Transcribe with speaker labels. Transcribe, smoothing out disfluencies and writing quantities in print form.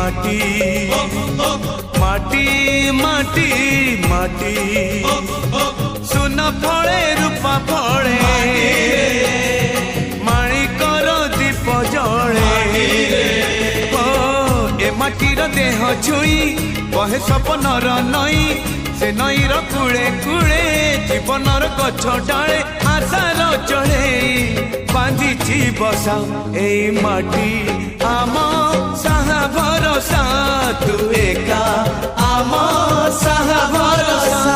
Speaker 1: माटी माटी माटी माटी सुन फले रूपा फले माणिकर दीप जले ए माटीर देह छुई बहे सपनर नई से नईर कूले कूले जीवनर गछ डाले आशार चढ़े बांधिची बसा ए माटी आम साहा भरोसा तू एका आम साहा भरोसा।